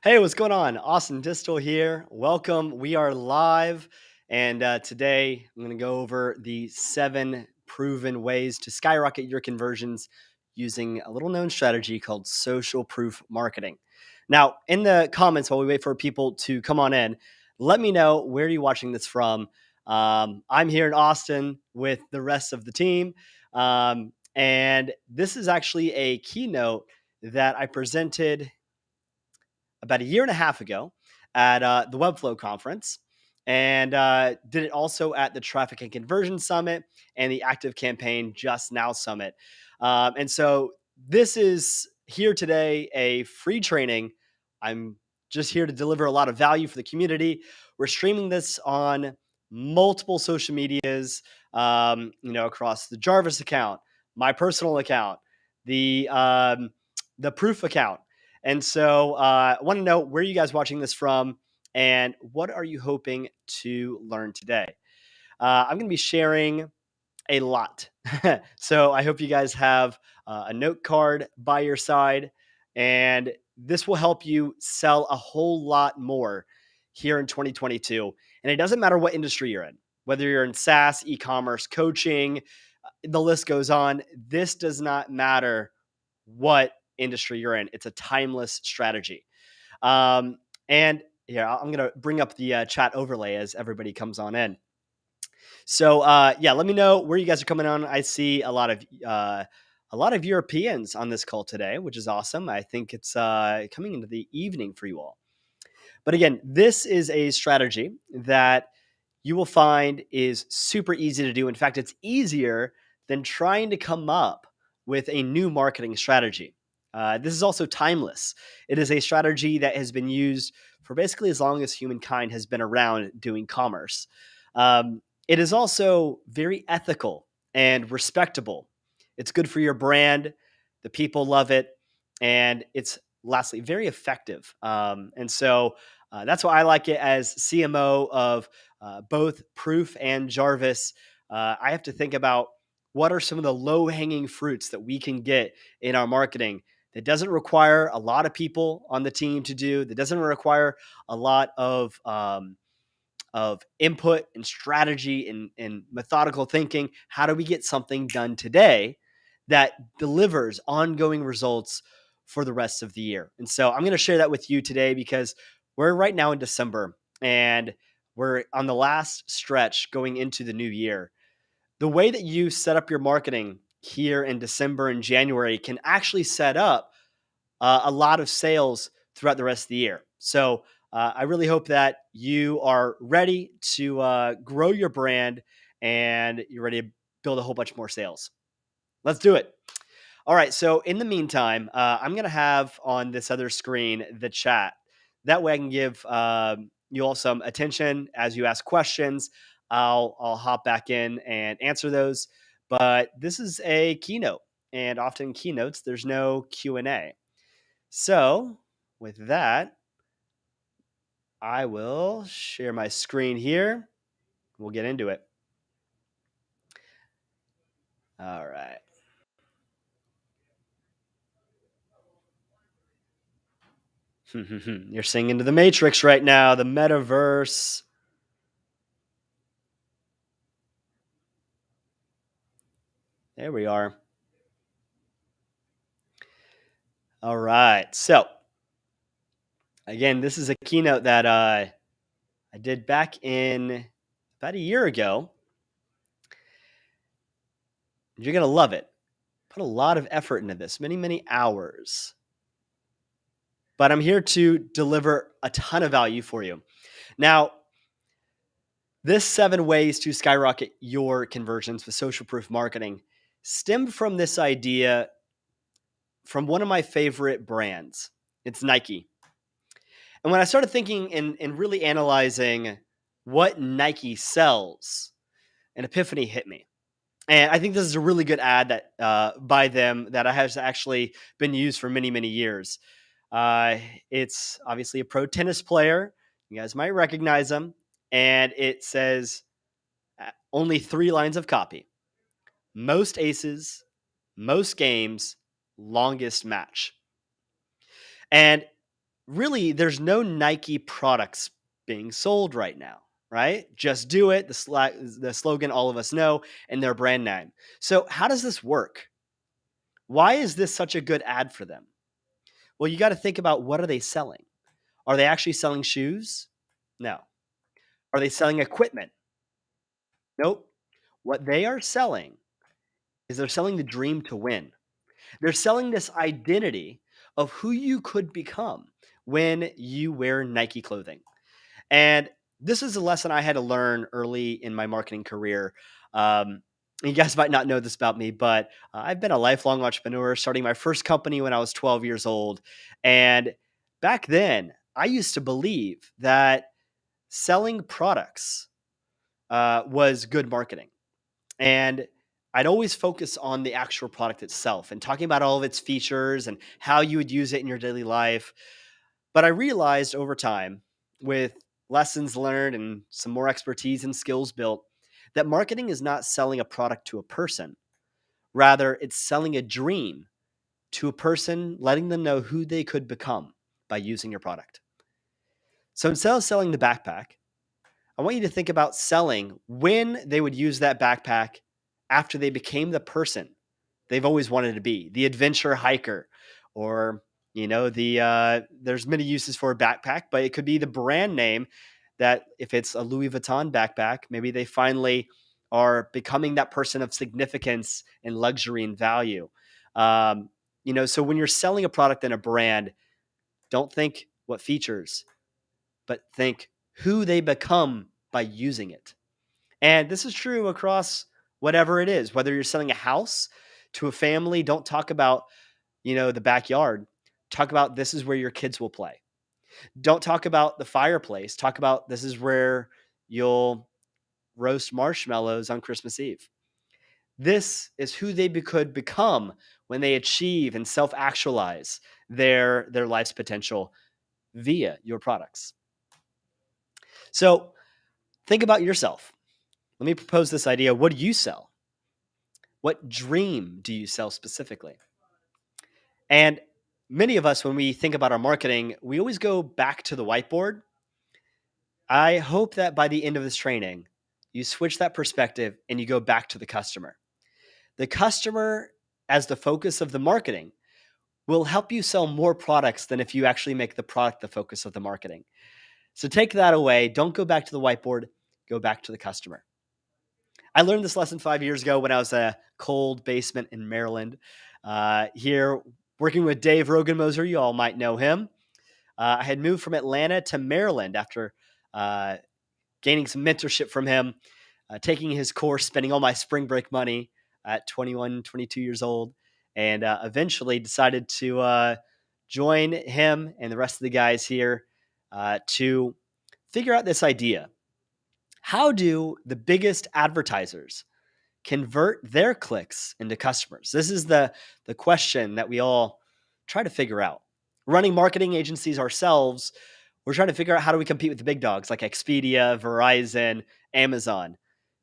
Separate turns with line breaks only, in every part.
Hey, what's going on? Austin Distal here. Welcome. We are live. And today I'm going to go over the 7 proven ways to skyrocket your conversions using a little known strategy called social proof marketing. Now, in the comments, while we wait for people to come on in, let me know where you're watching this from. I'm here in Austin with the rest of the team. And this is actually a keynote that I presented about a year and a half ago at the Webflow conference, and did it also at the Traffic and Conversion Summit and the Active Campaign Just Now Summit. And so this is here today, a free training. I'm just here to deliver a lot of value for the community. We're streaming this on multiple social medias, across the Jarvis account, my personal account, the Proof account. And so I want to know where you guys watching this from and what are you hoping to learn today? I'm going to be sharing a lot. So I hope you guys have a note card by your side, and this will help you sell a whole lot more here in 2022. And it doesn't matter what industry you're in, whether you're in SaaS, e-commerce, coaching, the list goes on. This does not matter what industry you're in. It's a timeless strategy. Um, and yeah, I'm going to bring up the chat overlay as everybody comes on in. So yeah, let me know where you guys are coming on. I see a lot of Europeans on this call today, which is awesome. I think it's coming into the evening for you all. But again, this is a strategy that you will find is super easy to do. In fact, it's easier than trying to come up with a new marketing strategy. This is also timeless. It is a strategy that has been used for basically as long as humankind has been around doing commerce. It is also very ethical and respectable. It's good for your brand. The people love it. And it's lastly very effective. And so that's why I like it as CMO of both Proof and Jarvis. I have to think about what are some of the low hanging fruits that we can get in our marketing that doesn't require a lot of people on the team to do, that doesn't require a lot of input and strategy and methodical thinking. How do we get something done today that delivers ongoing results for the rest of the year? And so I'm going to share that with you today because we're right now in December and we're on the last stretch going into the new year. The way that you set up your marketing here in December and January can actually set up a lot of sales throughout the rest of the year. So I really hope that you are ready to grow your brand and you're ready to build a whole bunch more sales. Let's do it. All right. So in the meantime, I'm going to have on this other screen the chat. That way I can give you all some attention as you ask questions. I'll hop back in and answer those. But this is a keynote, and often keynotes, there's no Q&A. So with that, I will share my screen here. We'll get into it. All right. You're singing to the Matrix right now, the metaverse. There we are. All right. So, again, this is a keynote that I did back in about a year ago. You're going to love it. Put a lot of effort into this, many, many hours. But I'm here to deliver a ton of value for you. Now, this 7 ways to skyrocket your conversions with social proof marketing stemmed from this idea from one of my favorite brands. It's Nike. And when I started thinking and really analyzing what Nike sells, an epiphany hit me. And I think this is a really good ad that by them that has actually been used for many, many years. It's obviously a pro tennis player. You guys might recognize him. and it says only 3 lines of copy: most aces, most games, longest match. And really, there's no Nike products being sold right now, right? Just do it. The slogan all of us know, and their brand name. So, how does this work? Why is this such a good ad for them? Well, you got to think about, what are they selling? Are they actually selling shoes? No. Are they selling equipment? Nope. What they are selling is they're selling the dream to win. They're selling this identity of who you could become when you wear Nike clothing. And this is a lesson I had to learn early in my marketing career. You guys might not know this about me, but I've been a lifelong entrepreneur, starting my first company when I was 12 years old. And back then, I used to believe that selling products was good marketing. And I'd always focus on the actual product itself and talking about all of its features and how you would use it in your daily life. But I realized over time, with lessons learned and some more expertise and skills built, that marketing is not selling a product to a person. Rather, it's selling a dream to a person, letting them know who they could become by using your product. So instead of selling the backpack, I want you to think about selling when they would use that backpack after they became the person they've always wanted to be, the adventure hiker, or there's many uses for a backpack, but it could be the brand name that, if it's a Louis Vuitton backpack, maybe they finally are becoming that person of significance and luxury and value. So when you're selling a product and a brand, don't think what features, but think who they become by using it. And this is true across whatever it is, whether you're selling a house to a family. Don't talk about, the backyard. Talk about, this is where your kids will play. Don't talk about the fireplace. Talk about, this is where you'll roast marshmallows on Christmas Eve. This is who they could become when they achieve and self-actualize their life's potential via your products. So think about yourself. Let me propose this idea. What do you sell? What dream do you sell specifically? And many of us, when we think about our marketing, we always go back to the whiteboard. I hope that by the end of this training, you switch that perspective and you go back to the customer. The customer, as the focus of the marketing, will help you sell more products than if you actually make the product the focus of the marketing. So take that away. Don't go back to the whiteboard. Go back to the customer. I learned this lesson 5 years ago when I was in a cold basement in Maryland. Here, working with Dave Rogenmoser, you all might know him. I had moved from Atlanta to Maryland after gaining some mentorship from him, taking his course, spending all my spring break money at 21, 22 years old, and eventually decided to join him and the rest of the guys here to figure out this idea. How do the biggest advertisers convert their clicks into customers? This is the question that we all try to figure out. Running marketing agencies ourselves, we're trying to figure out, how do we compete with the big dogs like Expedia, Verizon, Amazon,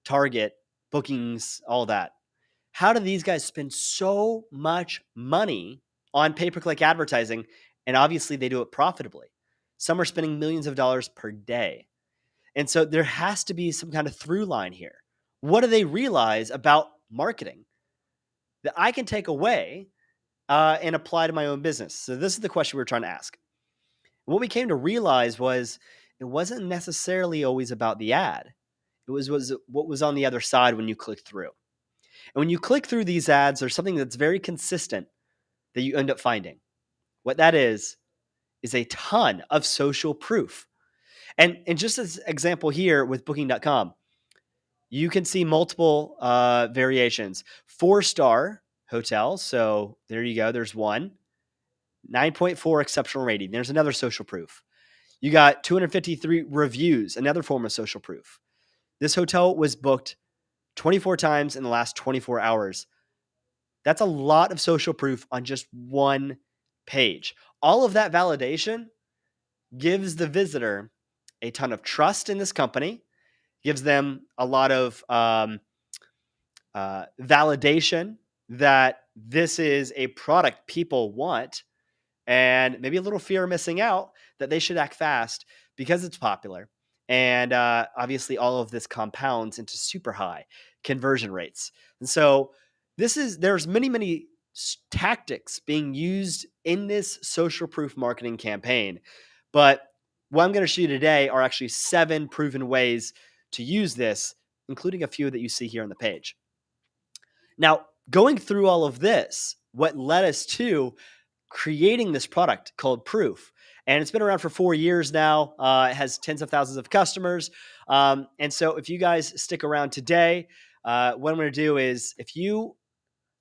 Target, Bookings, all that. How do these guys spend so much money on pay-per-click advertising? And obviously they do it profitably. Some are spending millions of dollars per day. And so there has to be some kind of through line here. What do they realize about marketing that I can take away and apply to my own business? So this is the question we were trying to ask. What we came to realize was, it wasn't necessarily always about the ad. It was what was on the other side when you click through. And when you click through these ads, there's something that's very consistent that you end up finding. What that is a ton of social proof. And just as example here with Booking.com, you can see multiple variations. 4-star hotel. So there you go. There's one. 9.4 exceptional rating. There's another social proof. You got 253 reviews, another form of social proof. This hotel was booked 24 times in the last 24 hours. That's a lot of social proof on just one page. All of that validation gives the visitor a ton of trust in this company, gives them a lot of validation that this is a product people want, and maybe a little fear of missing out that they should act fast because it's popular. And obviously, all of this compounds into super high conversion rates. And so, there's many tactics being used in this social proof marketing campaign. But what I'm going to show you today are actually 7 proven ways to use this, including a few that you see here on the page. Now, going through all of this, what led us to creating this product called Proof. And it's been around for 4 years now. It has tens of thousands of customers. And so if you guys stick around today, what I'm going to do is if you,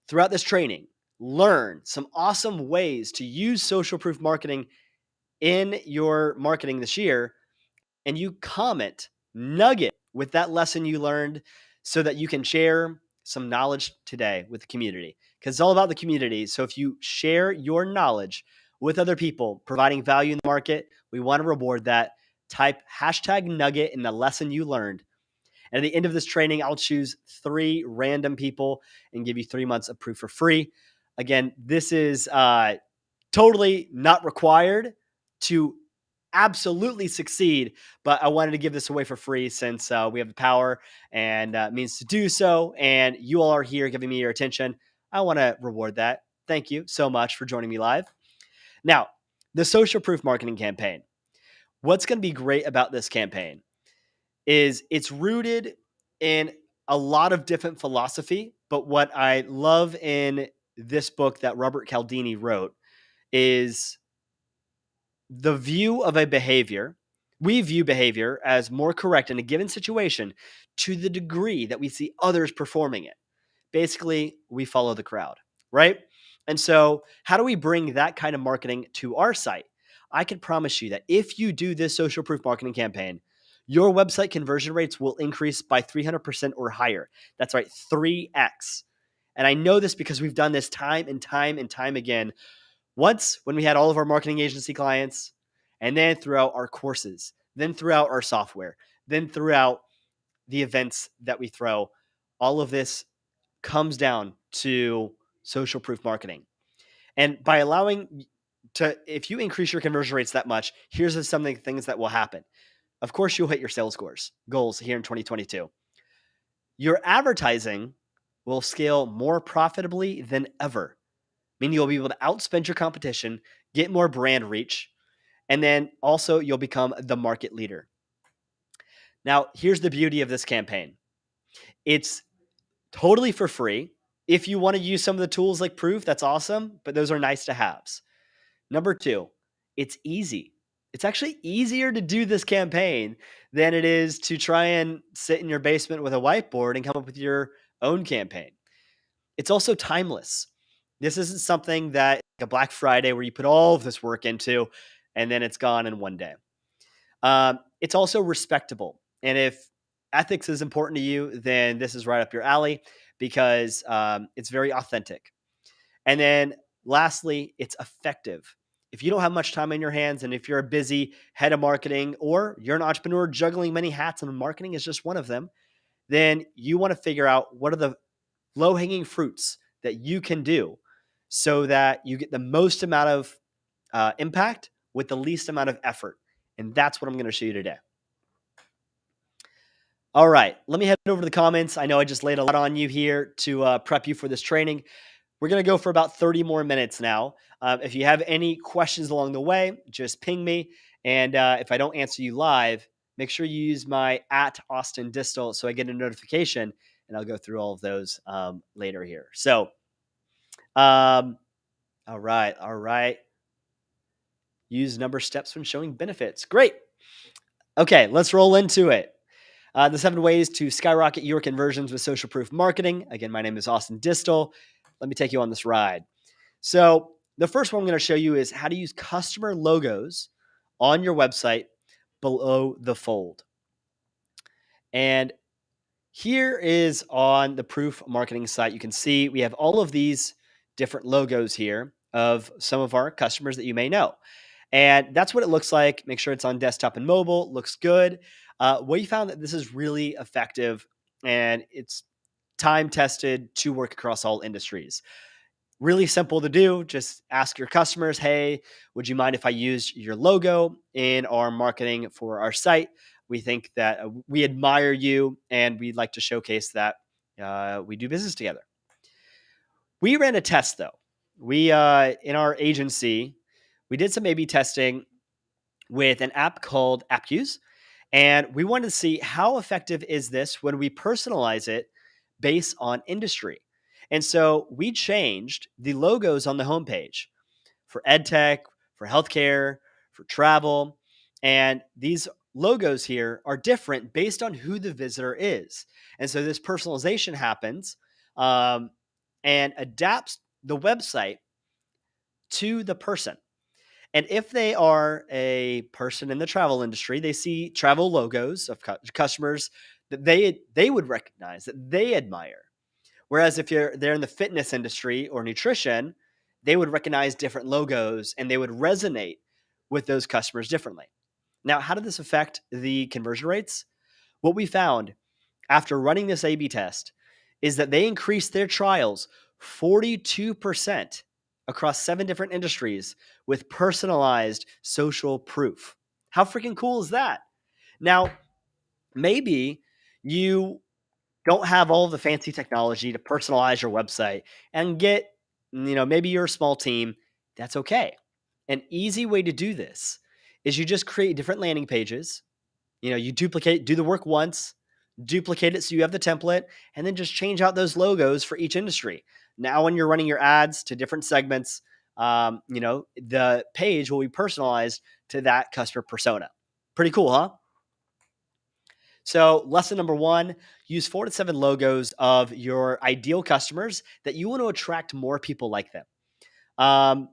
throughout this training, learn some awesome ways to use social proof marketing in your marketing this year, and you comment nugget with that lesson you learned so that you can share some knowledge today with the community, because it's all about the community. So if you share your knowledge with other people providing value in the market, we want to reward that. Type hashtag nugget in the lesson you learned. And at the end of this training, I'll choose 3 random people and give you 3 months of proof for free. Again, this is totally not required to absolutely succeed, but I wanted to give this away for free since we have the power and means to do so. And you all are here giving me your attention. I want to reward that. Thank you so much for joining me live. Now, the social proof marketing campaign. What's going to be great about this campaign is it's rooted in a lot of different philosophy. But what I love in this book that Robert Cialdini wrote is the view of a behavior. We view behavior as more correct in a given situation to the degree that we see others performing it. Basically, we follow the crowd, right? And so, how do we bring that kind of marketing to our site? I can promise you that if you do this social proof marketing campaign, your website conversion rates will increase by 300% or higher. That's right, 3x. And I know this because we've done this time and time and time again. Once when we had all of our marketing agency clients, and then throughout our courses, then throughout our software, then throughout the events that we throw, all of this comes down to social proof marketing. And by allowing to, if you increase your conversion rates that much, here's some things that will happen. Of course, you'll hit your sales goals here in 2022. Your advertising will scale more profitably than ever, meaning you'll be able to outspend your competition, get more brand reach, and then also you'll become the market leader. Now, here's the beauty of this campaign. It's totally for free. If you want to use some of the tools like Proof, that's awesome, but those are nice to haves. Number 2, it's easy. It's actually easier to do this campaign than it is to try and sit in your basement with a whiteboard and come up with your own campaign. It's also timeless. This isn't something that like a Black Friday where you put all of this work into and then it's gone in one day. It's also respectable. And if ethics is important to you, then this is right up your alley because it's very authentic. And then lastly, it's effective. If you don't have much time on your hands, and if you're a busy head of marketing or you're an entrepreneur juggling many hats and marketing is just one of them, then you want to figure out what are the low-hanging fruits that you can do so that you get the most amount of impact with the least amount of effort. And that's what I'm going to show you today. All right, let me head over to the comments. I know I just laid a lot on you here to prep you for this training. We're going to go for about 30 more minutes now. If you have any questions along the way, just ping me. And if I don't answer you live, make sure you use my @AustinDistal so I get a notification, and I'll go through all of those later here. So, all right. Use number steps when showing benefits. Great. Okay, let's roll into it. The 7 ways to skyrocket your conversions with social proof marketing. Again, my name is Austin Distal. Let me take you on this ride. So the first one I'm going to show you is how to use customer logos on your website below the fold. And here is on the Proof marketing site. You can see we have all of these different logos here of some of our customers that you may know. And that's what it looks like. Make sure it's on desktop and mobile. Looks good. We found that this is really effective and it's time tested to work across all industries. Really simple to do. Just ask your customers, hey, would you mind if I use your logo in our marketing for our site? We think that we admire you and we'd like to showcase that we do business together. We ran a test though. We, in our agency, we did some A B testing with an app called AppUse. And we wanted to see how effective is this when we personalize it based on industry. And so we changed the logos on the homepage for edtech, for healthcare, for travel. And these logos here are different based on who the visitor is. And so this personalization happens um, and adapts the website to the person. And if they are a person in the travel industry, they see travel logos of customers that they would recognize, that they admire. Whereas if they're in the fitness industry or nutrition, they would recognize different logos and they would resonate with those customers differently. Now, how did this affect the conversion rates? What we found after running this A/B test is that they increased their trials 42% across 7 different industries with personalized social proof. How freaking cool is that? Now, maybe you don't have all of the fancy technology to personalize your website and get, maybe you're a small team. That's okay. An easy way to do this is you just create different landing pages. You do the work once, duplicate it so you have the template, and then just change out those logos for each industry. Now, when you're running your ads to different segments, the page will be personalized to that customer persona. Pretty cool, huh? So, lesson number one, use 4 to 7 logos of your ideal customers that you want to attract more people like them. Um,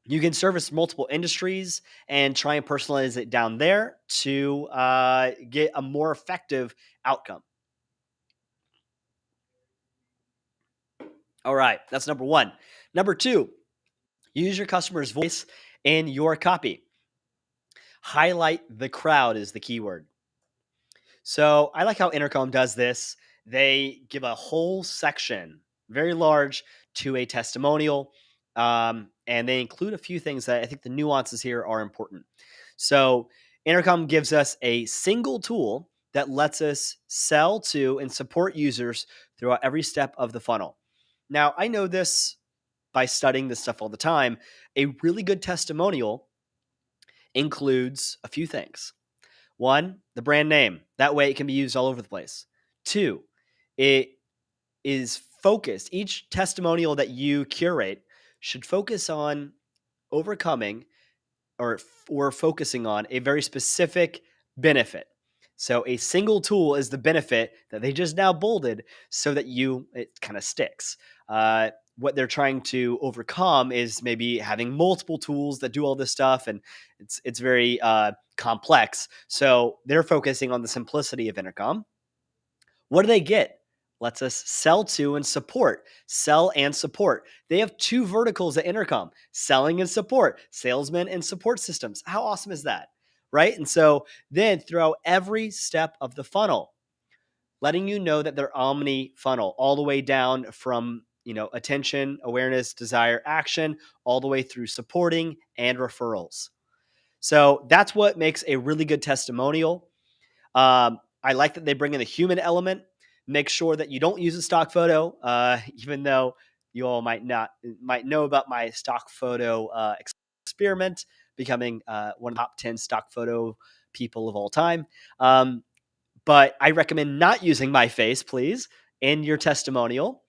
you can service multiple industries and try and personalize it down there to get a more effective outcome. All right, that's number one. Number two, use your customer's voice in your copy. Highlight the crowd is the keyword. So I like how Intercom does this. They give a whole section, very large, to a testimonial. And they include a few things that I think the nuances here are important. So Intercom gives us a single tool that lets us sell to and support users throughout every step of the funnel. Now, I know this by studying this stuff all the time. A really good testimonial includes a few things. One, the brand name. That way it can be used all over the place. Two, it is focused. Each testimonial that you curate should focus on overcoming or focusing on a very specific benefit. So a single tool is the benefit that they just now bolded so that it kind of sticks. What they're trying to overcome is maybe having multiple tools that do all this stuff, and it's very complex. So they're focusing on the simplicity of Intercom. What do they get? Lets us sell to and support. Sell and support. They have 2 verticals at Intercom: selling and support, salesmen and support systems. How awesome is that? Right? And so then throughout every step of the funnel, letting you know that they're omni funnel, all the way down from attention, awareness, desire, action, all the way through supporting and referrals. So that's what makes a really good testimonial. I like that they bring in the human element. Make sure that you don't use a stock photo, even though you all might know about my stock photo experiment, becoming one of the top 10 stock photo people of all time. But I recommend not using my face, please, in your testimonial.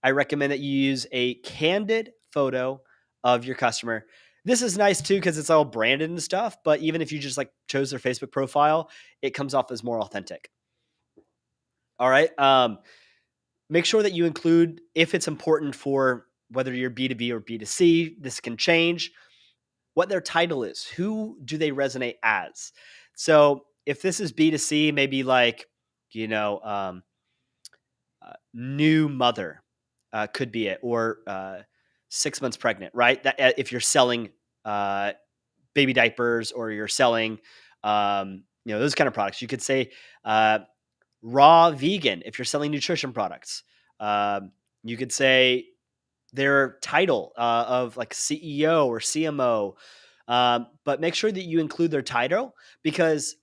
I recommend that you use a candid photo of your customer. This is nice too because it's all branded and stuff. But even if you just chose their Facebook profile, it comes off as more authentic. All right. Make sure that you include, if it's important for whether you're B2B or B2C, this can change, what their title is. Who do they resonate as? So if this is B2C, maybe new mother could be it, or 6 months pregnant, right? That if you're selling baby diapers or you're selling, those kind of products. You could say raw vegan if you're selling nutrition products. You could say their title of like CEO or CMO, but make sure that you include their title because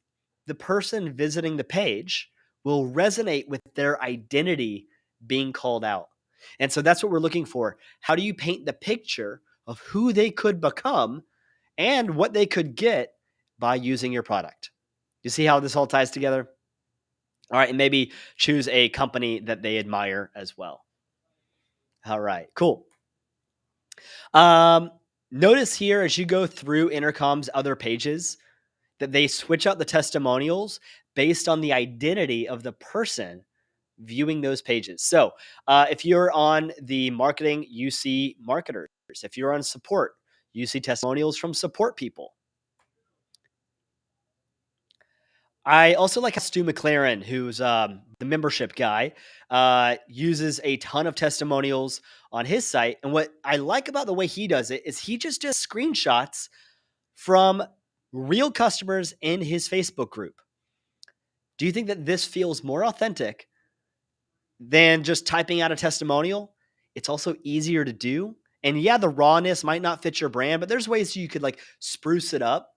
the person visiting the page will resonate with their identity being called out. And so that's what we're looking for. How do you paint the picture of who they could become and what they could get by using your product? You see how this all ties together? All right, and maybe choose a company that they admire as well. All right, cool. Um, Notice here as you go through Intercom's other pages that they switch out the testimonials based on the identity of the person viewing those pages. So if you're on the marketing, you see marketers. If you're on support, you see testimonials from support people. I also like how Stu McLaren, who's the membership guy, uses a ton of testimonials on his site. And what I like about the way he does it is he just does screenshots from real customers in his Facebook group. Do you think that this feels more authentic than just typing out a testimonial? It's also easier to do. And yeah, the rawness might not fit your brand, but there's ways you could like spruce it up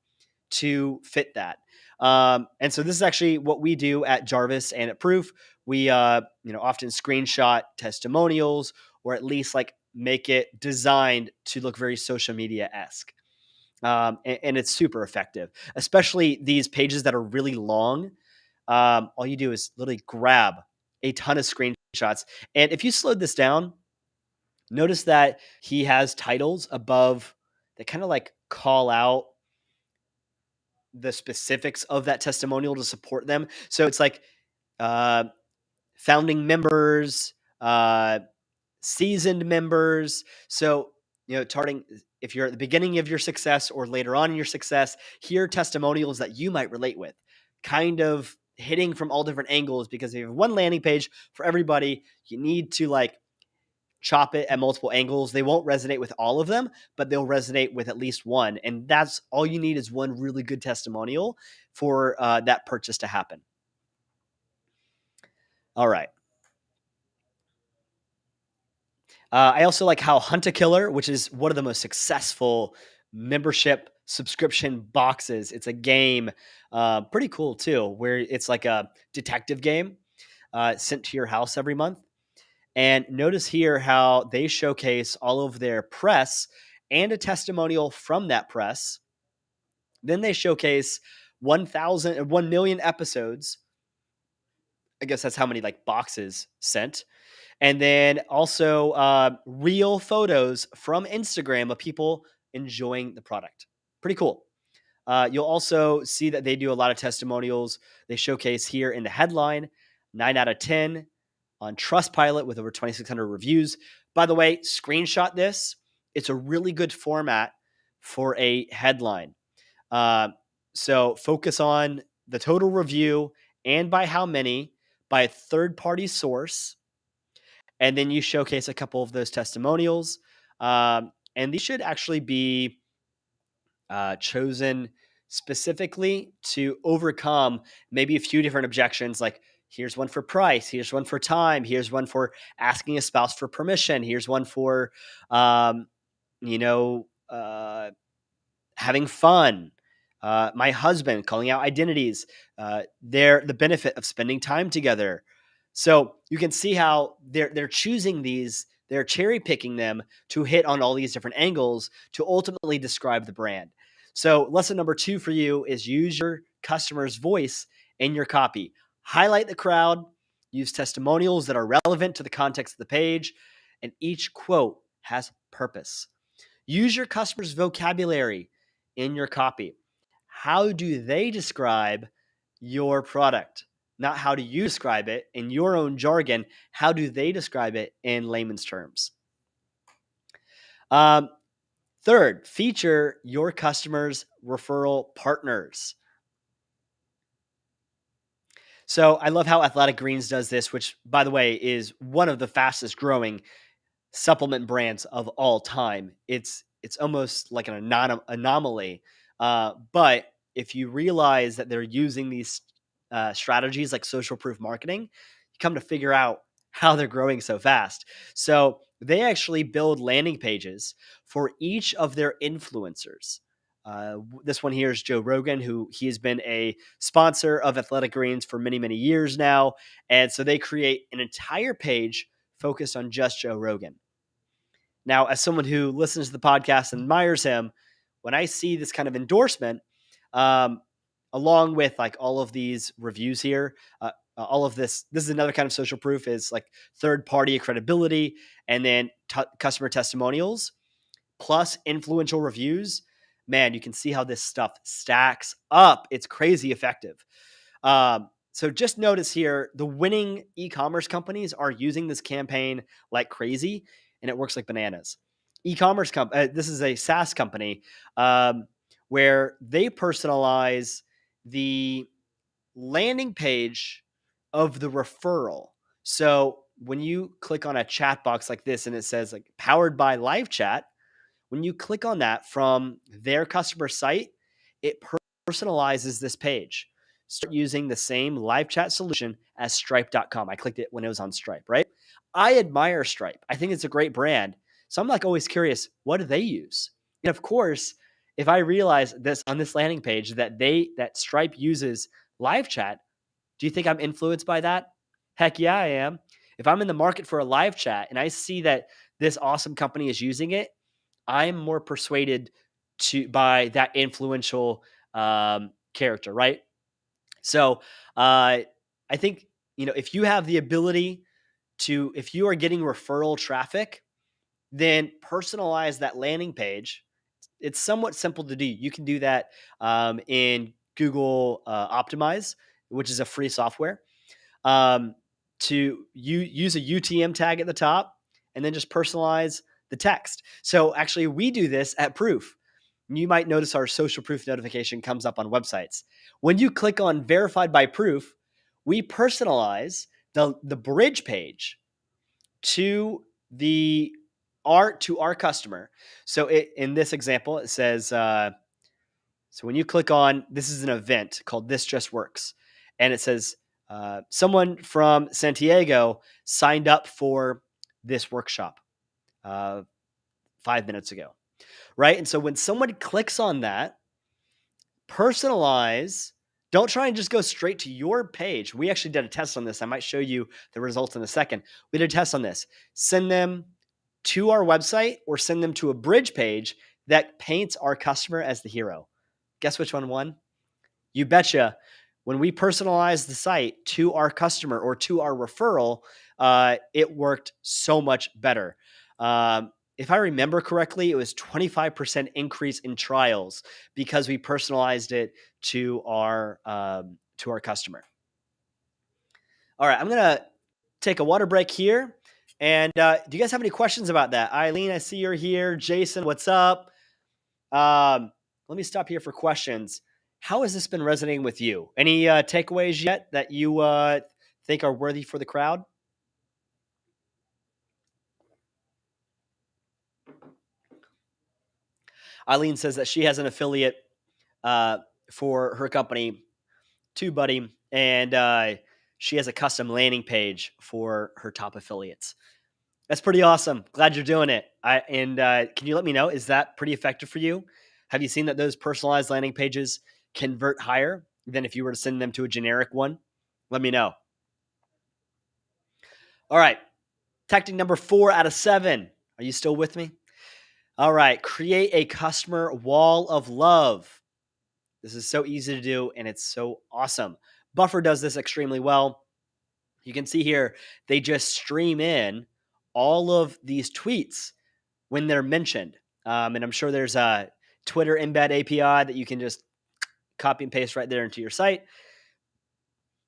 to fit that. And so this is actually what we do at Jarvis and at Proof. We often screenshot testimonials or at least like make it designed to look very social media esque. And it's super effective, especially these pages that are really long. All you do is literally grab a ton of screenshots. And if you slowed this down, notice that he has titles above that kind of like call out the specifics of that testimonial to support them. So it's like uh, founding members, seasoned members. So, targeting if you're at the beginning of your success or later on in your success, here are testimonials that you might relate with, kind of hitting from all different angles because if you have one landing page for everybody, you need to like chop it at multiple angles. They won't resonate with all of them, but they'll resonate with at least one. And that's all you need is one really good testimonial for that purchase to happen. All right. I also like how Hunt a Killer, which is one of the most successful membership subscription boxes. It's a game, pretty cool too, where it's like a detective game sent to your house every month. And notice here how they showcase all of their press and a testimonial from that press. Then they showcase 1 million episodes. I guess that's how many like boxes sent. And then also real photos from Instagram of people enjoying the product. Pretty cool. You'll also see that they do a lot of testimonials. They showcase here in the headline 9 out of 10 on Trustpilot with over 2,600 reviews. By the way, screenshot this. It's a really good format for a headline. So focus on the total review and by how many by a third party source. And then you showcase a couple of those testimonials. And these should actually be chosen specifically to overcome maybe a few different objections like here's one for price, here's one for time, here's one for asking a spouse for permission, here's one for um, you know having fun, my husband calling out identities, the benefit of spending time together. So you can see how they're choosing these, they're cherry picking them to hit on all these different angles to ultimately describe the brand. So lesson number 2 for you is use your customer's voice in your copy. Highlight the crowd, use testimonials that are relevant to the context of the page, and each quote has purpose. Use your customer's vocabulary in your copy. How do they describe your product? Not how do you describe it in your own jargon. How do they describe it in layman's terms? Um, Third, feature your customers' referral partners. So I love how Athletic Greens does this, which, by the way, is one of the fastest growing supplement brands of all time. It's almost like an anomaly But if you realize that they're using these strategies like social proof marketing, you come to figure out how they're growing so fast. So they actually build landing pages for each of their influencers. This one here is Joe Rogan, who he has been a sponsor of Athletic Greens for many, many years now. And so they create an entire page focused on just Joe Rogan. Now, as someone who listens to the podcast and admires him, when I see this kind of endorsement, um, along with like all of these reviews here, all of this is another kind of social proof is like third party credibility and then customer testimonials plus influential reviews. Man, you can see how this stuff stacks up. It's crazy effective. So just notice here, the winning e-commerce companies are using this campaign like crazy, and it works like bananas. This is a SaaS company where they personalize the landing page of the referral. So when you click on a chat box like this and it says like powered by live chat, when you click on that from their customer site, it personalizes this page. Start using the same live chat solution as Stripe.com. I clicked it when it was on Stripe, right? I admire Stripe. I think it's a great brand. So I'm like always curious, what do they use? And of course, if I realize this on this landing page that Stripe uses live chat, do you think I'm influenced by that? Heck yeah, I am. If I'm in the market for a live chat and I see that this awesome company is using it, I'm more persuaded by that influential character, right? So I think if you have the ability if you are getting referral traffic, then personalize that landing page. It's somewhat simple to do. You can do that in Google Optimize, which is a free software. To use a UTM tag at the top and then just personalize the text. So actually, we do this at Proof. You might notice our social proof notification comes up on websites. When you click on verified by Proof, we personalize the bridge page to our customer. So in this example, it says, so when you click on, this is an event called This Just Works. And it says, someone from Santiago signed up for this workshop 5 minutes ago, right? And so when someone clicks on that, personalize. Don't try and just go straight to your page. We actually did a test on this. I might show you the results in a second. We did a test on this. Send them to our website or send them to a bridge page that paints our customer as the hero. Guess which one won? You betcha. When we personalized the site to our customer or to our referral, it worked so much better. If I remember correctly, it was 25% increase in trials because we personalized it to our customer. All right, I'm gonna take a water break here. And do you guys have any questions about that? Eileen, I see you're here. Jason, what's up? Let me stop here for questions. How has this been resonating with you? Any takeaways yet that you think are worthy for the crowd? Eileen says that she has an affiliate for her company, TubeBuddy, and she has a custom landing page for her top affiliates. That's pretty awesome. Glad you're doing it. Can you let me know, is that pretty effective for you? Have you seen that those personalized landing pages convert higher than if you were to send them to a generic one? Let me know. All right. Tactic number 4 out of 7. Are you still with me? All right. Create a customer wall of love. This is so easy to do, and it's so awesome. Buffer does this extremely well. You can see here, they just stream in all of these tweets when they're mentioned. And I'm sure there's a Twitter embed API that you can just copy and paste right there into your site.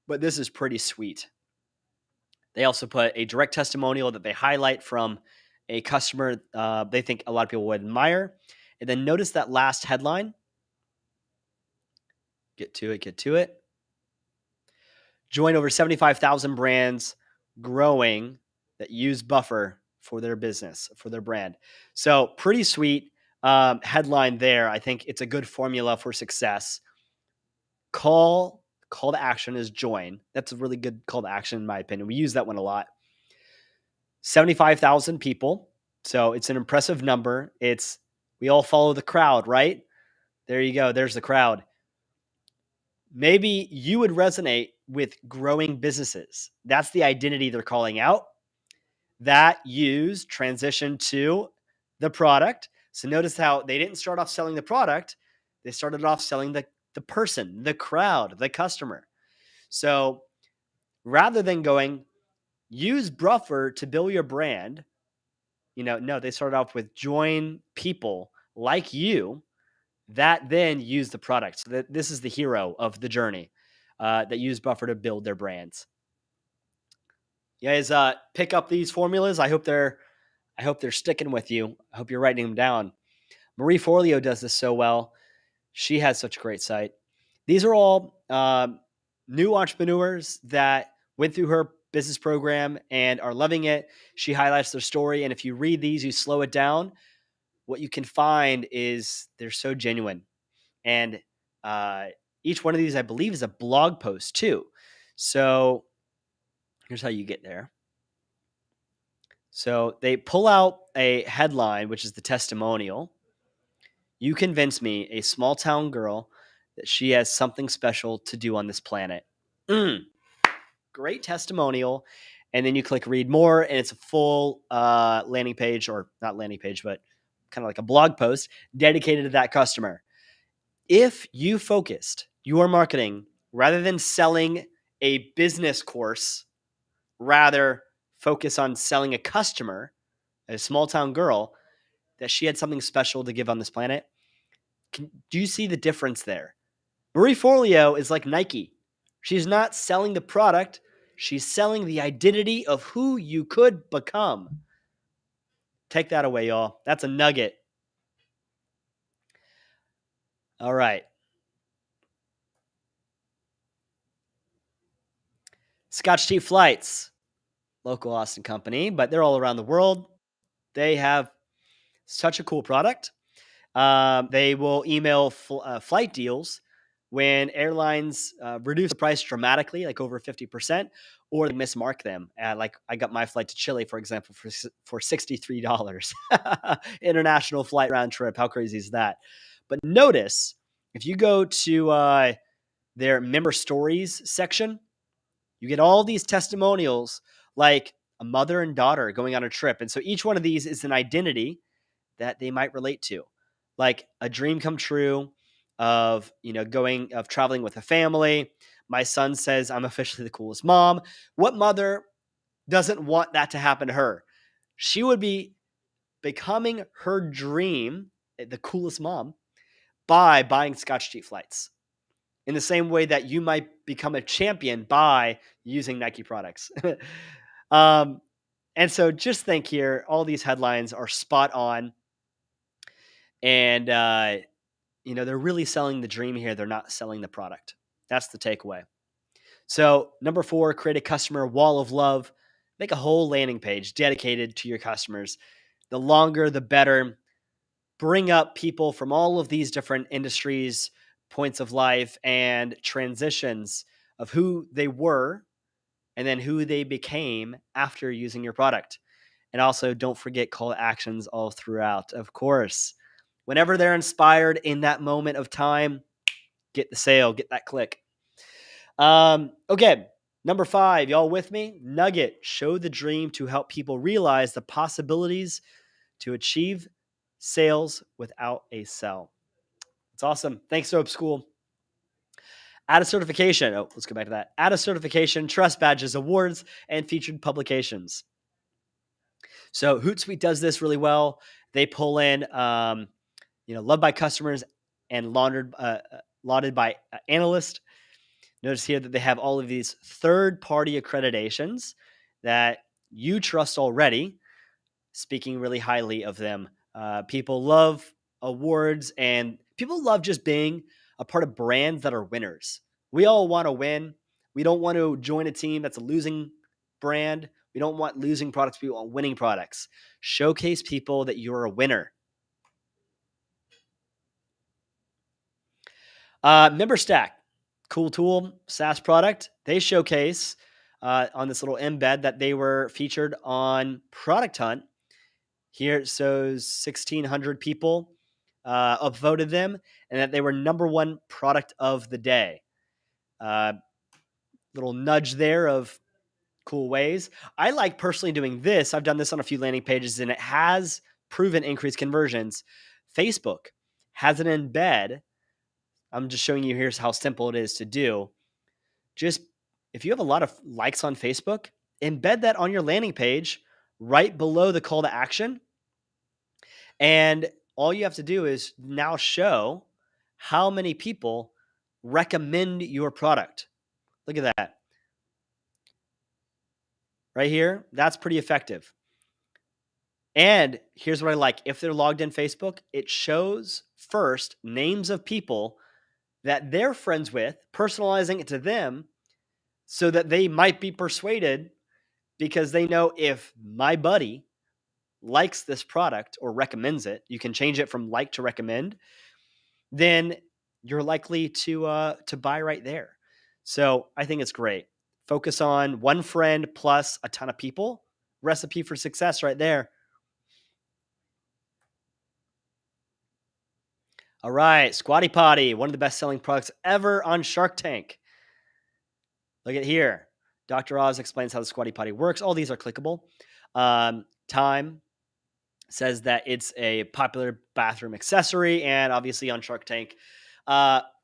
But this is pretty sweet. They also put a direct testimonial that they highlight from a customer they think a lot of people would admire. And then notice that last headline. Get to it. Join over 75,000 brands growing that use Buffer for their business, for their brand. So pretty sweet. headline there. I think it's a good formula for success. Call to action is join. That's a really good call to action in my opinion. We use that one a lot. 75,000 people. So it's an impressive number. We all follow the crowd, right? There you go. There's the crowd. Maybe you would resonate with growing businesses. That's the identity they're calling out. That use transition to the product. So notice how they didn't start off selling the product. They started off selling the person, the crowd, the customer. So rather than going, use Bruffer to build your brand, no, they started off with join people like you that then use the product. So that this is the hero of the journey that use Buffer to build their brands. You guys pick up these formulas. I hope they're sticking with you. I hope you're writing them down. Marie Forleo does this so well. She has such a great site. These are all new entrepreneurs that went through her business program and are loving it. She highlights their story. And if you read these, you slow it down, what you can find is they're so genuine. And each one of these, I believe, is a blog post too. So here's how you get there. So they pull out a headline, which is the testimonial. You convince me, a small town girl, that she has something special to do on this planet. Great testimonial. And then you click read more, and it's a full landing page, or not landing page, but kind of like a blog post dedicated to that customer. If you focused your marketing rather than selling a business course, rather focus on selling a customer, a small town girl, that she had something special to give on this planet, do you see the difference there? Marie Forleo is like Nike. She's not selling the product. She's selling the identity of who you could become. Take that away, y'all. That's a nugget. All right. Scotch Chief Flights, local Austin company, but they're all around the world. They have such a cool product. They will email flight deals when airlines reduce the price dramatically, like over 50%, or they mismark them. Like I got my flight to Chile, for example, for $63. International flight round trip. How crazy is that? But notice, if you go to their member stories section, you get all these testimonials like a mother and daughter going on a trip. And so each one of these is an identity that they might relate to, like a dream come true of traveling with a family. My son says I'm officially the coolest mom. What mother doesn't want that to happen to her? She would be becoming her dream, the coolest mom, by buying Scotch Chief flights. In the same way that you might become a champion by using Nike products. And so just think here, all these headlines are spot on. And, they're really selling the dream here. They're not selling the product. That's the takeaway. So number 4, create a customer wall of love. Make a whole landing page dedicated to your customers. The longer, the better. Bring up people from all of these different industries, points of life, and transitions of who they were and then who they became after using your product. And also, don't forget call to actions all throughout, of course. Whenever they're inspired in that moment of time, get the sale, get that click. Okay, number 5, y'all with me? Nugget, show the dream to help people realize the possibilities to achieve sales without a sell. It's awesome. Thanks, Soap School. Add a certification. Oh, let's go back to that. Add a certification, trust badges, awards, and featured publications. So Hootsuite does this really well. They pull in, loved by customers and lauded by analysts. Notice here that they have all of these third-party accreditations that you trust already, speaking really highly of them. People love awards, and people love just being a part of brands that are winners. We all want to win. We don't want to join a team that's a losing brand. We don't want losing products. We want winning products. Showcase people that you're a winner. MemberStack, cool tool, SaaS product. They showcase on this little embed that they were featured on Product Hunt. Here it shows 1,600 people upvoted them, and that they were number one product of the day. Uh, Little nudge there of cool ways. I like personally doing this. I've done this on a few landing pages, and it has proven increased conversions. Facebook has an embed. I'm just showing you here's how simple it is to do. Just if you have a lot of likes on Facebook, embed that on your landing page right below the call to action. And all you have to do is now show how many people recommend your product. Look at that right here. That's pretty effective. And here's what I like. If they're logged in Facebook, it shows first names of people that they're friends with, personalizing it to them so that they might be persuaded because they know if my buddy likes this product or recommends it, you can change it from like to recommend, then you're likely to buy right there. So I think it's great. Focus on one friend plus a ton of people. Recipe for success right there. All right, Squatty Potty, one of the best selling products ever on Shark Tank. Look at here. Dr. Oz explains how the Squatty Potty works. All these are clickable. Time says that it's a popular bathroom accessory, and obviously on Shark Tank.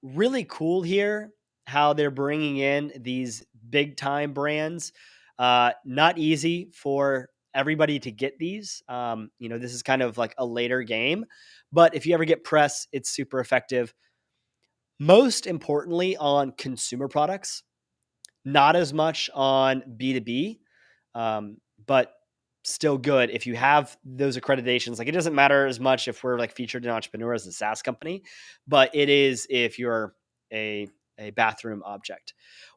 Really cool here how they're bringing in these big time brands. Not easy for everybody to get these. This is kind of like a later game, but if you ever get press, it's super effective. Most importantly, on consumer products, not as much on B2B, but still good if you have those accreditations. Like, it doesn't matter as much if we're like featured in Entrepreneur as a SaaS company, but it is if you're a bathroom object.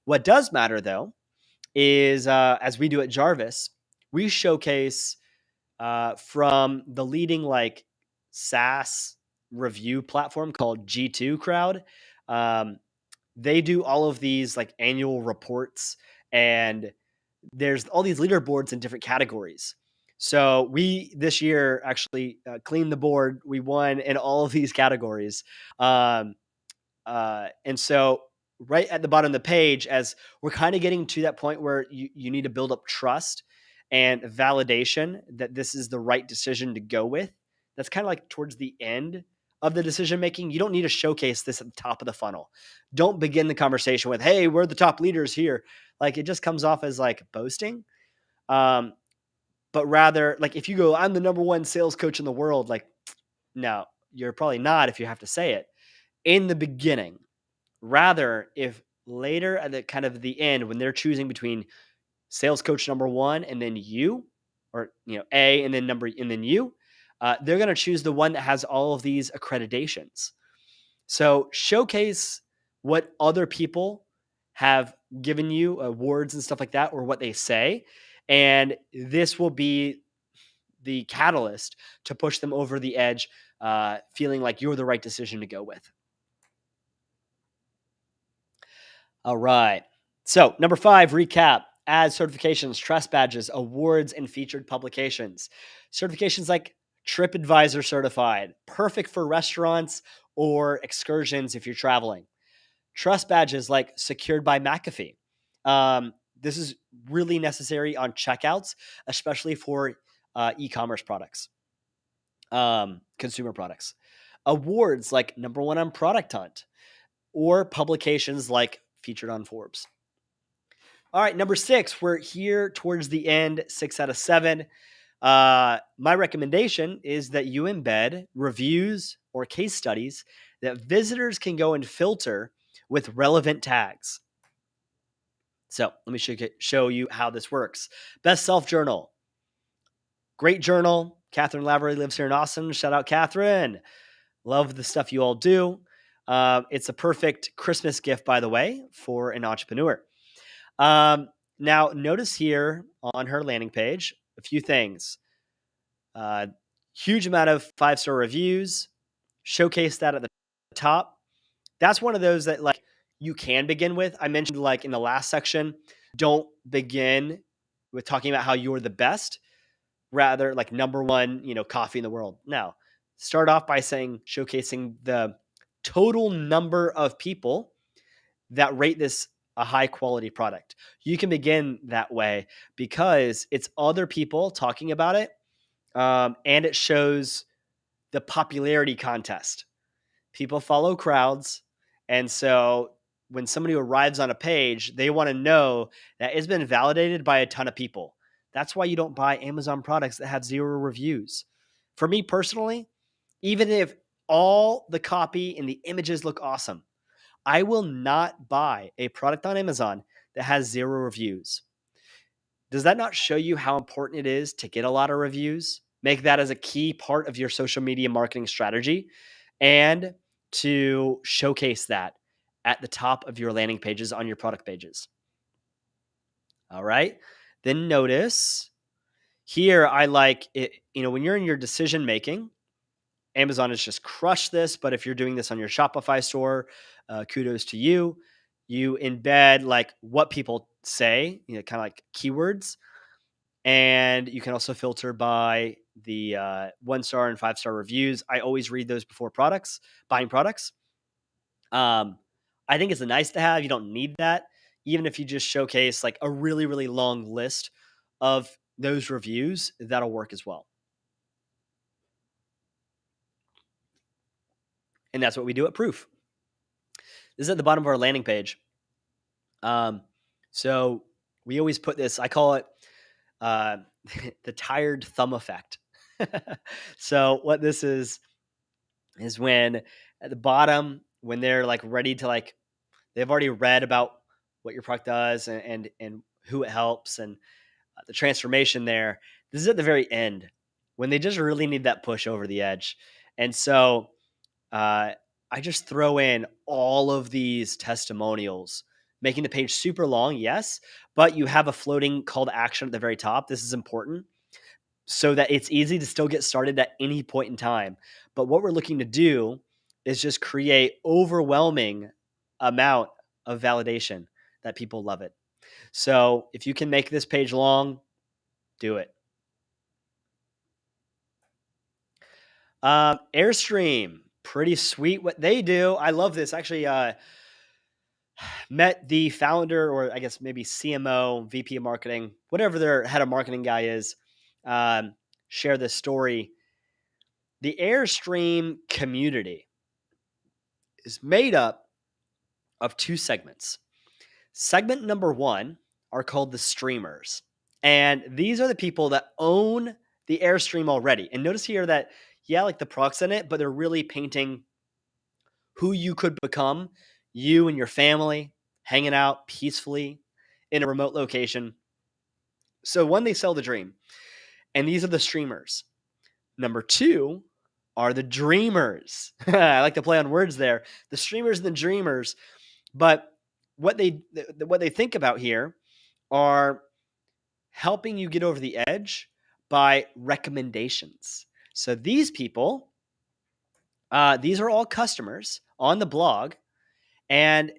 What does matter though is as we do at Jarvis, we showcase from the leading like SaaS review platform called G2 Crowd. Um, they do all of these like annual reports, and there's all these leaderboards in different categories. So we this year actually cleaned the board. We won in all of these categories. Um, and so right at the bottom of the page, as we're kind of getting to that point where you need to build up trust and validation that this is the right decision to go with. That's kind of like towards the end of the decision making. You don't need to showcase this at the top of the funnel. Don't begin the conversation with, "Hey, we're the top leaders here." Like, it just comes off as like boasting. Um, but rather, like, if you go, "I'm the number one sales coach in the world," like, no, you're probably not if you have to say it in the beginning. Rather, if later at the kind of the end, when they're choosing between sales coach number one and then you, or A and then you, they're going to choose the one that has all of these accreditations. So showcase what other people have given you, awards and stuff like that, or what they say, and this will be the catalyst to push them over the edge, feeling like you're the right decision to go with. All right. So, number 5, recap. Add certifications, trust badges, awards, and featured publications. Certifications like TripAdvisor certified, perfect for restaurants or excursions if you're traveling. Trust badges like secured by McAfee. This is really necessary on checkouts, especially for e-commerce products, consumer products. Awards like number one on Product Hunt, or publications like featured on Forbes. All right, number 6, we're here towards the end, 6 out of 7. My recommendation is that you embed reviews or case studies that visitors can go and filter with relevant tags. So let me show you how this works. Best Self Journal. Great journal. Catherine Lavery lives here in Austin. Shout out, Catherine. Love the stuff you all do. It's a perfect Christmas gift, by the way, for an entrepreneur. Now, notice here on her landing page, a few things. Huge amount of 5-star reviews. Showcase that at the top. That's one of those that like you can begin with. I mentioned like in the last section, don't begin with talking about how you're the best, rather like number one, coffee in the world. No, start off by saying showcasing the total number of people that rate this a high quality product. You can begin that way because it's other people talking about it, and it shows the popularity contest. People follow crowds. And so when somebody arrives on a page, they want to know that it's been validated by a ton of people. That's why you don't buy Amazon products that have 0 reviews. For me personally, even if all the copy and the images look awesome, I will not buy a product on Amazon that has 0 reviews. Does that not show you how important it is to get a lot of reviews? Make that as a key part of your social media marketing strategy and to showcase that at the top of your landing pages on your product pages. All right. Then notice here, I like it, when you're in your decision making, Amazon has just crushed this. But if you're doing this on your Shopify store, kudos to you. You embed like what people say, kind of like keywords. And you can also filter by the 1-star and 5-star reviews. I always read those before buying products. I think it's a nice to have. You don't need that. Even if you just showcase like a really, really long list of those reviews, that'll work as well. And that's what we do at Proof. This is at the bottom of our landing page. So we always put this, I call it the tired thumb effect. So what this is when at the bottom, when they're like ready to like, they've already read about what your product does and who it helps and the transformation there. This is at the very end when they just really need that push over the edge. And so I just throw in all of these testimonials, making the page super long, yes, but you have a floating call to action at the very top. This is important so that it's easy to still get started at any point in time. But what we're looking to do is just create overwhelming amount of validation that people love it. So if you can make this page long, do it. Airstream, pretty sweet what they do. I love this. Actually, met the founder, or I guess maybe CMO, VP of marketing, whatever their head of marketing guy is, share this story. The Airstream community is made up of 2 segments. Segment number 1 are called the streamers. And these are the people that own the Airstream already. And notice here that, yeah, like the product's in it, but they're really painting who you could become, you and your family, hanging out peacefully in a remote location. So one, they sell the dream. And these are the streamers. Number 2 are the dreamers. I like to play on words there. The streamers and the dreamers. But what they think about here are helping you get over the edge by recommendations. So these people, these are all customers on the blog, and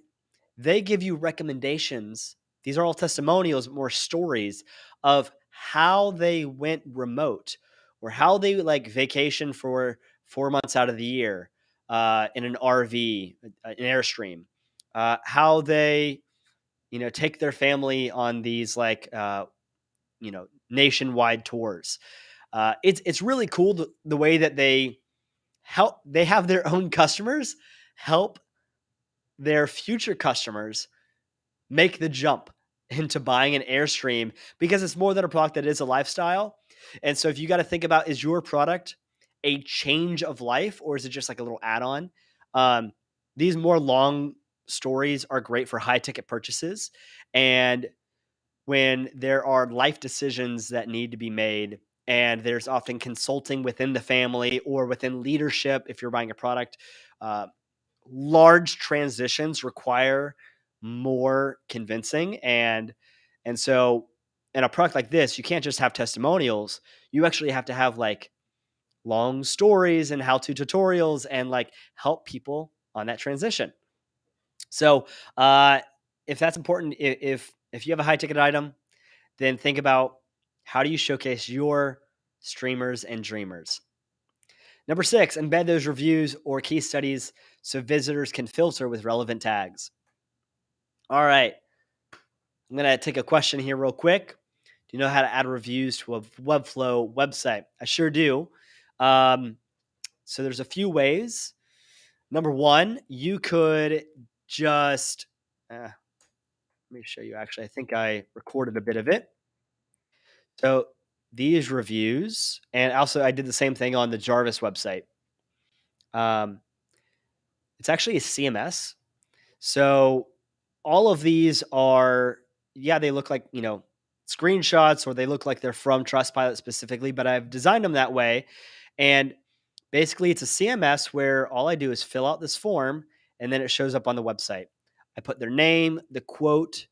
they give you recommendations. These are all testimonials, more stories of how they went remote or how they like vacation for 4 months out of the year in an RV, an Airstream, how they, take their family on these like, nationwide tours. It's really cool the way that they have their own customers help their future customers make the jump into buying an Airstream, because it's more than a product, that is a lifestyle. And so if you got to think about, is your product a change of life or is it just like a little add-on? These more long stories are great for high ticket purchases. And when there are life decisions that need to be made, and there's often consulting within the family or within leadership, if you're buying a product, uh, large transitions require more convincing. And so in a product like this, you can't just have testimonials. You actually have to have like long stories and how-to tutorials and like help people on that transition. So uh, if that's important, if you have a high ticket item, then think about how do you showcase your streamers and dreamers. Number six, embed those reviews or case studies so visitors can filter with relevant tags. All right, I'm going to take a question here real quick. Do you know how to add reviews to a Webflow website? I sure do. Um, so there's a few ways. Number one, you could just, let me show you actually. I think I recorded a bit of it. So these reviews, and also I did the same thing on the Jarvis website. Um, it's actually a CMS. So all of these are, yeah, they look like, screenshots or they look like they're from Trustpilot specifically, but I've designed them that way. And basically, it's a CMS where all I do is fill out this form and then it shows up on the website. I put their name, the quote,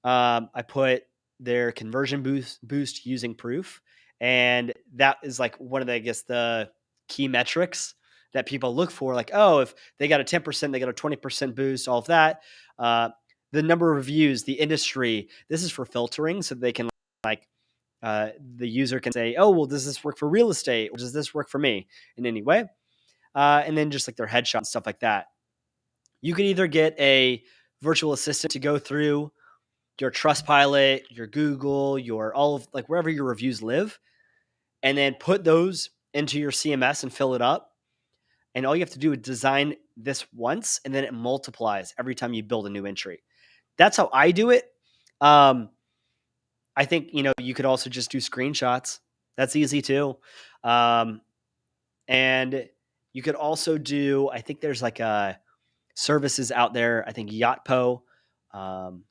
I put their conversion boost using proof, and that is like one of the, I guess, the key metrics that people look for. Like, oh, if they got a 10%, they got a 20% boost, all of that. Uh, the number of reviews, the industry. This is for filtering, so they can like the user can say, oh, well, does this work for real estate, or does this work for me in any way? And then just like their headshot and stuff like that. You can either get a virtual assistant to go through your Trustpilot, your Google, your all of like wherever your reviews live, and then put those into your CMS and fill it up. And all you have to do is design this once, and then it multiplies every time you build a new entry. That's how I do it. Um, I think you could also just do screenshots. That's easy too. Um, and you could also do. I think there's like services out there. I think Yotpo. Um,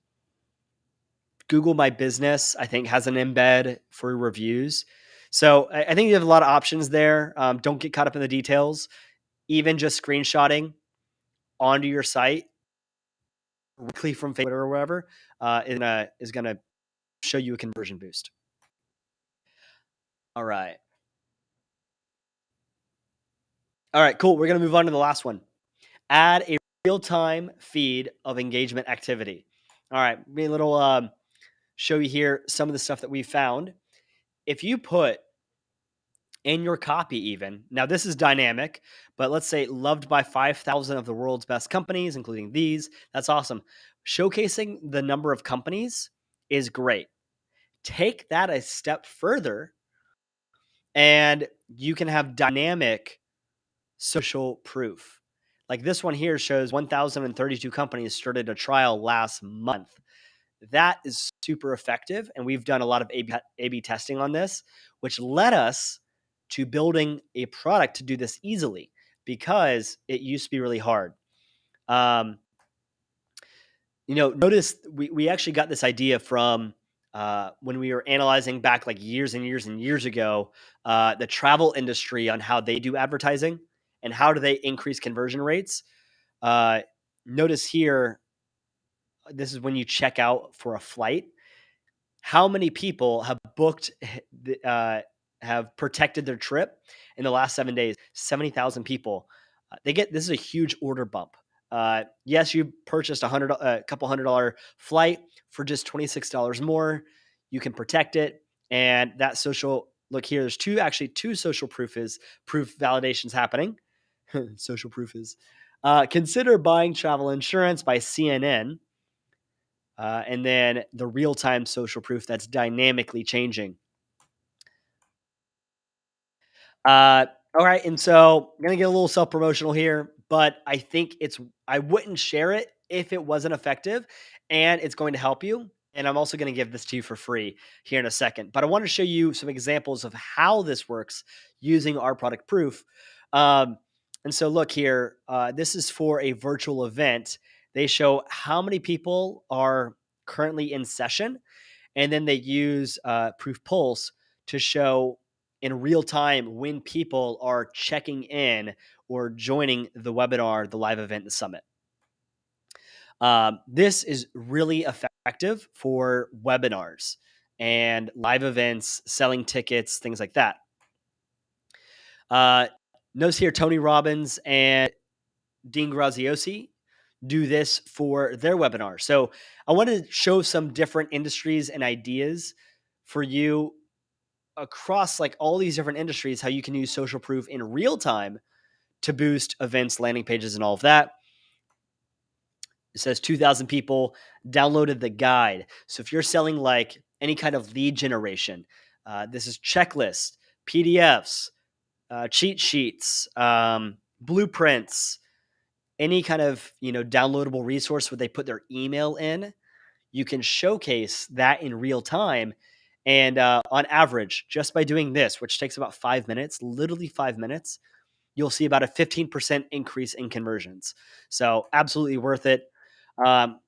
Google My Business, I think, has an embed for reviews. So I think you have a lot of options there. Don't get caught up in the details. Even just screenshotting onto your site directly from Facebook or wherever is gonna show you a conversion boost. All right. All right, cool. We're gonna move on to the last one. Add a real-time feed of engagement activity. All right, me a little show you here some of the stuff that we found. If you put in your copy, even now, this is dynamic, but let's say loved by 5,000 of the world's best companies, including these. That's awesome. Showcasing the number of companies is great. Take that a step further, and you can have dynamic social proof. Like this one here shows 1,032 companies started a trial last month. That is super effective. And we've done a lot of A/B testing on this, which led us to building a product to do this easily because it used to be really hard. Um, notice we actually got this idea from when we were analyzing back like years and years and years ago, the travel industry on how they do advertising and how do they increase conversion rates. Uh, Notice here, this is when you check out for a flight. How many people have booked, have protected their trip in the last 7 days? 70,000 people. This is a huge order bump. Yes, you purchased a couple $100 flight for just $26 more. You can protect it, and that social look here. There's two social proof validations happening. Social proof is consider buying travel insurance by CNN. And then the real time social proof that's dynamically changing. All right. And so I'm going to get a little self promotional here, but I think I wouldn't share it if it wasn't effective and it's going to help you. And I'm also going to give this to you for free here in a second. But I want to show you some examples of how this works using our product proof. And so look here, this is for a virtual event. They show how many people are currently in session, and then they use Proof Pulse to show in real time when people are checking in or joining the webinar, the live event, the summit. This is really effective for webinars and live events, selling tickets, things like that. Notice here Tony Robbins and Dean Graziosi do this for their webinar. So I wanted to show some different industries and ideas for you across like all these different industries, how you can use social proof in real time to boost events, landing pages, and all of that. It says 2,000 people downloaded the guide. So if you're selling like any kind of lead generation, this is checklists, PDFs, cheat sheets, blueprints, any kind of downloadable resource where they put their email in. You can showcase that in real time. And on average, just by doing this, which takes about 5 minutes, literally 5 minutes, you'll see about a 15% increase in conversions. So absolutely worth it. Um,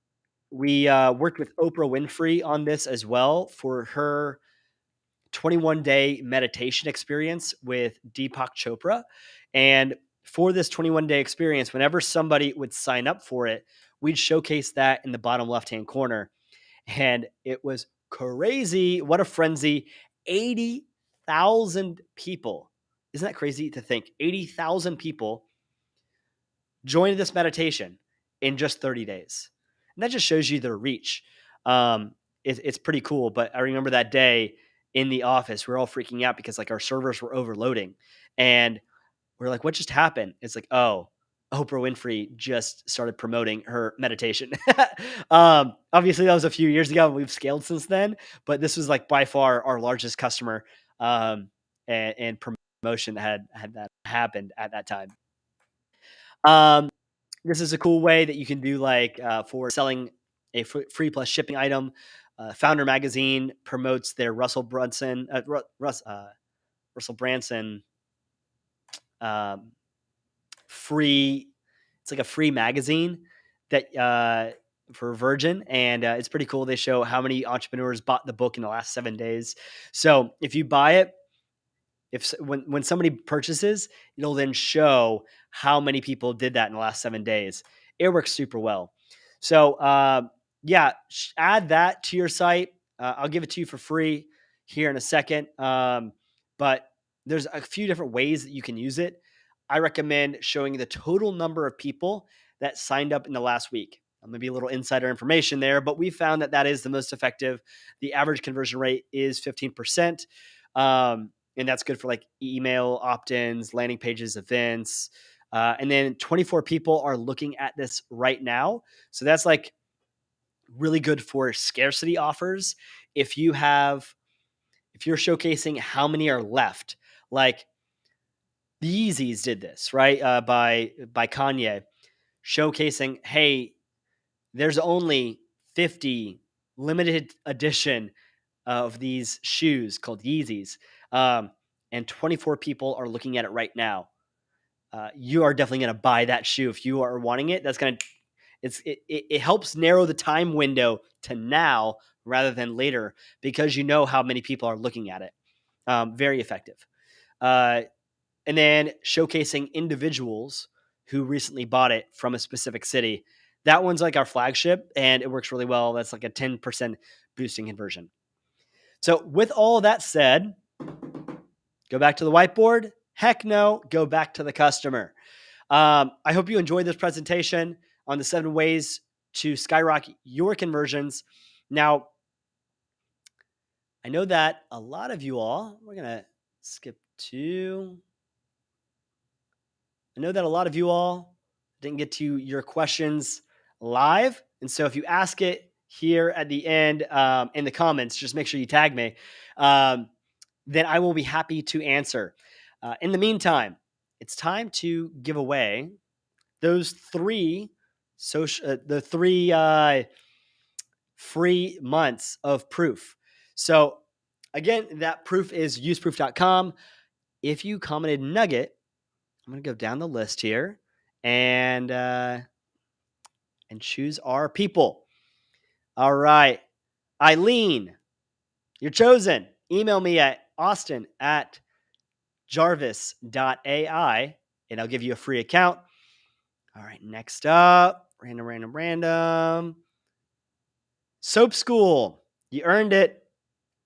we worked with Oprah Winfrey on this as well for her 21-day meditation experience with Deepak Chopra. And for this 21-day experience, whenever somebody would sign up for it, we'd showcase that in the bottom left-hand corner. And it was crazy. What a frenzy. 80,000 people. Isn't that crazy to think? 80,000 people joined this meditation in just 30 days. And that just shows you their reach. It's pretty cool. But I remember that day in the office, we were all freaking out because like our servers were overloading. And we're like, what just happened? It's like, oh, Oprah Winfrey just started promoting her meditation. Obviously, that was a few years ago. We've scaled since then. But this was like by far our largest customer. And promotion had that happened at that time. This is a cool way that you can do like for selling a free plus shipping item. Founder Magazine promotes their Russell Branson um, free. It's like a free magazine that for Virgin, and it's pretty cool. They show how many entrepreneurs bought the book in the last 7 days. So if you buy it, when somebody purchases, it'll then show how many people did that in the last 7 days. It works super well. So yeah, add that to your site. I'll give it to you for free here in a second. But there's a few different ways that you can use it. I recommend showing the total number of people that signed up in the last week. Maybe a little insider information there, but we found that that is the most effective. The average conversion rate is 15%. And that's good for like email opt-ins, landing pages, events. And then 24 people are looking at this right now. So that's like really good for scarcity offers. If you're showcasing how many are left, like the Yeezys did this, right? By Kanye, showcasing, hey, there's only 50 limited edition of these shoes called Yeezys. And 24 people are looking at it right now. You are definitely going to buy that shoe if you are wanting it. That's going to it helps narrow the time window to now rather than later because you know how many people are looking at it. Very effective. And then showcasing individuals who recently bought it from a specific city. That one's like our flagship, and it works really well. That's like a 10% boosting conversion. So with all that said, go back to the whiteboard? Heck no, go back to the customer. I hope you enjoyed this presentation on the 7 ways to skyrocket your conversions. Now, I know that a lot of you all, we're going to skip to, I know that a lot of you all didn't get to your questions live. And so if you ask it here at the end in the comments, just make sure you tag me. Then I will be happy to answer. In the meantime, it's time to give away those 3 free months of proof. So again, that proof is useproof.com. If you commented nugget, I'm going to go down the list here and choose our people. All right. Eileen, you're chosen. Email me at austin@jarvis.ai and I'll give you a free account. All right. Next up, random. Soap School. You earned it.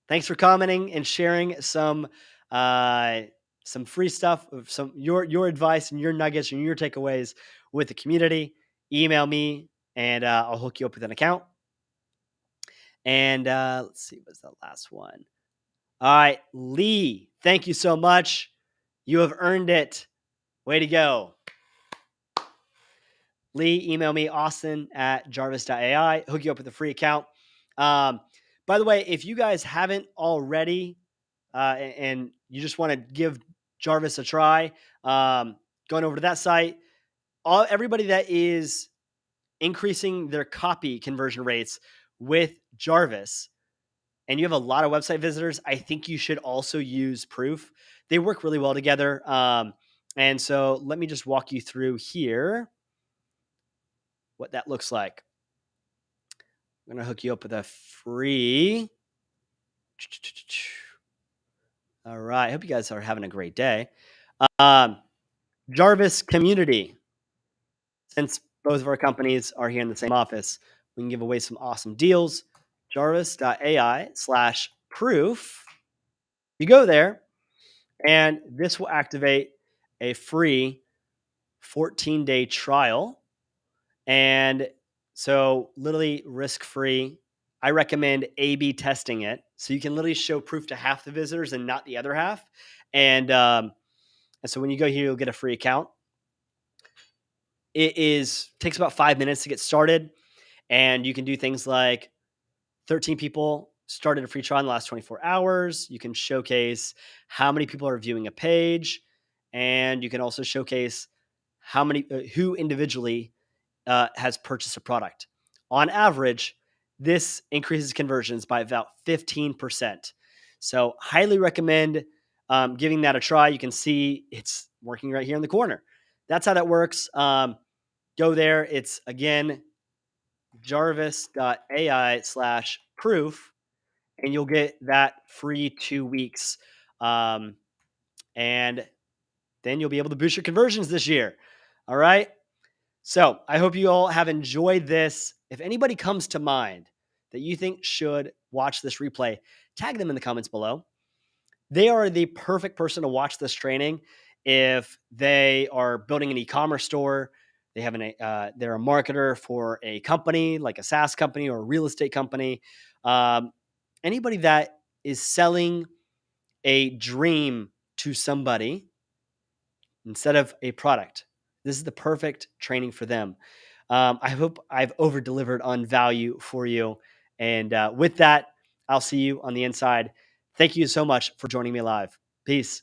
Thanks for commenting and sharing some free stuff, some your advice and your nuggets and your takeaways with the community. email me and I'll hook you up with an account. And let's see, what's the last one? All right, Lee, thank you so much. You have earned it. Way to go. Lee, email me, austin@jarvis.ai, hook you up with a free account. By the way, if you guys haven't already and you just want to give Jarvis a try, going over to that site, everybody that is increasing their copy conversion rates with Jarvis, and you have a lot of website visitors, I think you should also use Proof. They work really well together. And so let me just walk you through here what that looks like. I'm going to hook you up with a free. All right. I hope you guys are having a great day. Jarvis Community. Since both of our companies are here in the same office, we can give away some awesome deals. Jarvis.ai/proof. You go there, and this will activate a free 14-day trial. And so, literally risk free. I recommend A/B testing it, so you can literally show proof to half the visitors and not the other half. And so, when you go here, you'll get a free account. Takes about 5 minutes to get started, and you can do things like 13 people started a free trial in the last 24 hours. You can showcase how many people are viewing a page, and you can also showcase who individually has purchased a product. On average, this increases conversions by about 15%. So highly recommend giving that a try. You can see it's working right here in the corner. That's how that works. Go there. It's, again, jarvis.ai/proof, and you'll get that free 2 weeks. And then you'll be able to boost your conversions this year. All right. So I hope you all have enjoyed this. If anybody comes to mind that you think should watch this replay, tag them in the comments below. They are the perfect person to watch this training if they are building an e-commerce store. They're a marketer for a company like a SaaS company or a real estate company. Anybody that is selling a dream to somebody instead of a product. This is the perfect training for them. I hope I've over delivered on value for you. And with that, I'll see you on the inside. Thank you so much for joining me live. Peace.